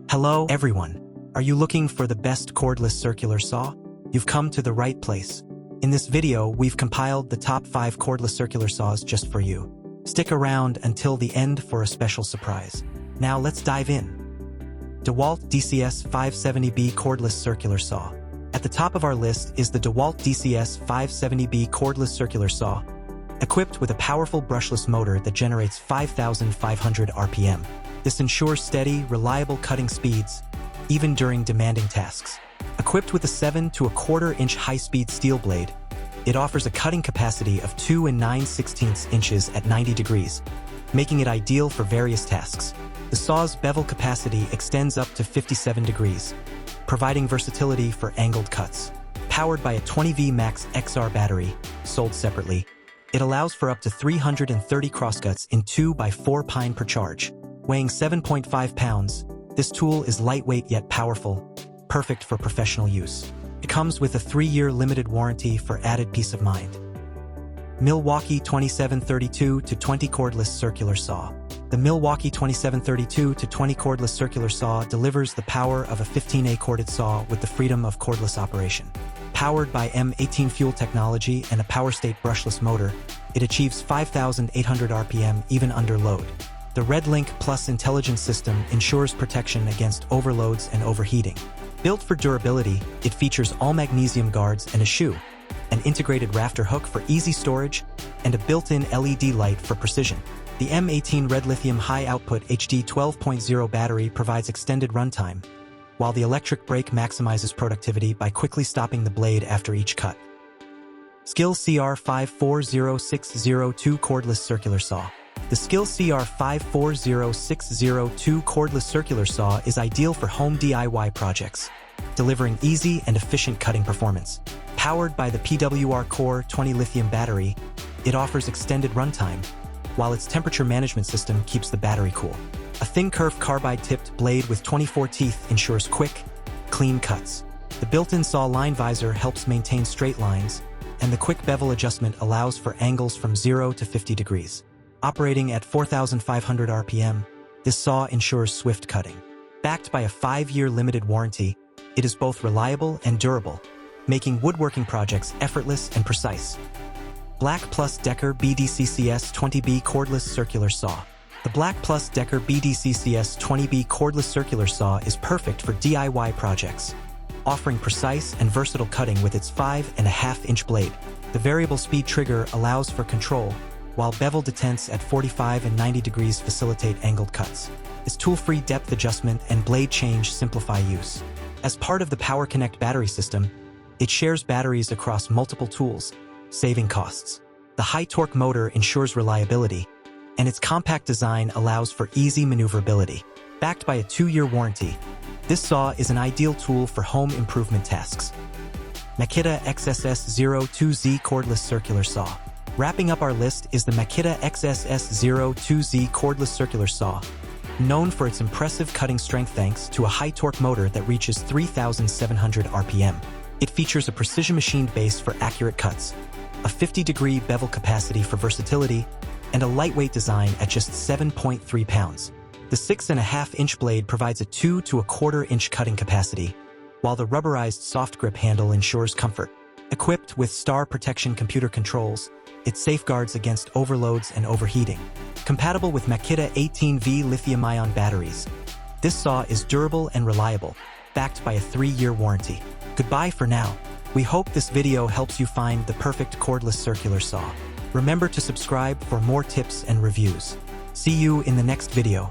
Hello, everyone. Are you looking for the best cordless circular saw? You've come to the right place. In this video, we've compiled the top 5 cordless circular saws just for you. Stick around until the end for a special surprise. Now let's dive in. DEWALT DCS 570B cordless circular saw. At the top of our list is the DEWALT DCS 570B cordless circular saw, equipped with a powerful brushless motor that generates 5,500 RPM. This ensures steady, reliable cutting speeds, even during demanding tasks. Equipped with a 7 1/4 inch high-speed steel blade, it offers a cutting capacity of 2 9/16 inches at 90 degrees, making it ideal for various tasks. The saw's bevel capacity extends up to 57 degrees, providing versatility for angled cuts. Powered by a 20V Max XR battery, sold separately, it allows for up to 330 crosscuts in 2x4 pine per charge. Weighing 7.5 pounds, this tool is lightweight yet powerful, perfect for professional use. It comes with a 3-year limited warranty for added peace of mind. MILWAUKEE 2732-20 cordless circular saw. The MILWAUKEE 2732-20 cordless circular saw delivers the power of a 15A corded saw with the freedom of cordless operation. Powered by M18 fuel technology and a power-state brushless motor, it achieves 5,800 RPM even under load. The RedLink Plus intelligence system ensures protection against overloads and overheating. Built for durability, it features all magnesium guards and a shoe, an integrated rafter hook for easy storage, and a built-in LED light for precision. The M18 Red Lithium High-Output HD 12.0 battery provides extended runtime, while the electric brake maximizes productivity by quickly stopping the blade after each cut. SKIL CR540602 cordless circular saw. The SKIL CR540602 cordless circular saw is ideal for home DIY projects, delivering easy and efficient cutting performance. Powered by the PWR Core 20 lithium battery, it offers extended runtime, while its temperature management system keeps the battery cool. A thin curved carbide-tipped blade with 24 teeth ensures quick, clean cuts. The built-in saw line visor helps maintain straight lines, and the quick bevel adjustment allows for angles from 0 to 50 degrees. Operating at 4,500 RPM, this saw ensures swift cutting. Backed by a 5-year limited warranty, it is both reliable and durable, making woodworking projects effortless and precise. BLACK+DECKER BDCCS 20B cordless circular saw. The BLACK+DECKER BDCCS 20B cordless circular saw is perfect for DIY projects, offering precise and versatile cutting with its 5.5-inch blade. The variable speed trigger allows for control, while bevel detents at 45 and 90 degrees facilitate angled cuts. Its tool-free depth adjustment and blade change simplify use. As part of the Power Connect battery system, it shares batteries across multiple tools, saving costs. The high-torque motor ensures reliability, and its compact design allows for easy maneuverability. Backed by a 2-year warranty, this saw is an ideal tool for home improvement tasks. MAKITA XSS02Z cordless circular saw. Wrapping up our list is the MAKITA XSS02Z cordless circular saw, known for its impressive cutting strength thanks to a high-torque motor that reaches 3,700 RPM. It features a precision-machined base for accurate cuts, a 50-degree bevel capacity for versatility, and a lightweight design at just 7.3 pounds. The 6.5-inch blade provides a 2 1/4 inch cutting capacity, while the rubberized soft grip handle ensures comfort. Equipped with star protection computer controls, it safeguards against overloads and overheating. Compatible with MAKITA 18V lithium-ion batteries, this saw is durable and reliable, backed by a 3-year warranty. Goodbye for now. We hope this video helps you find the perfect cordless circular saw. Remember to subscribe for more tips and reviews. See you in the next video.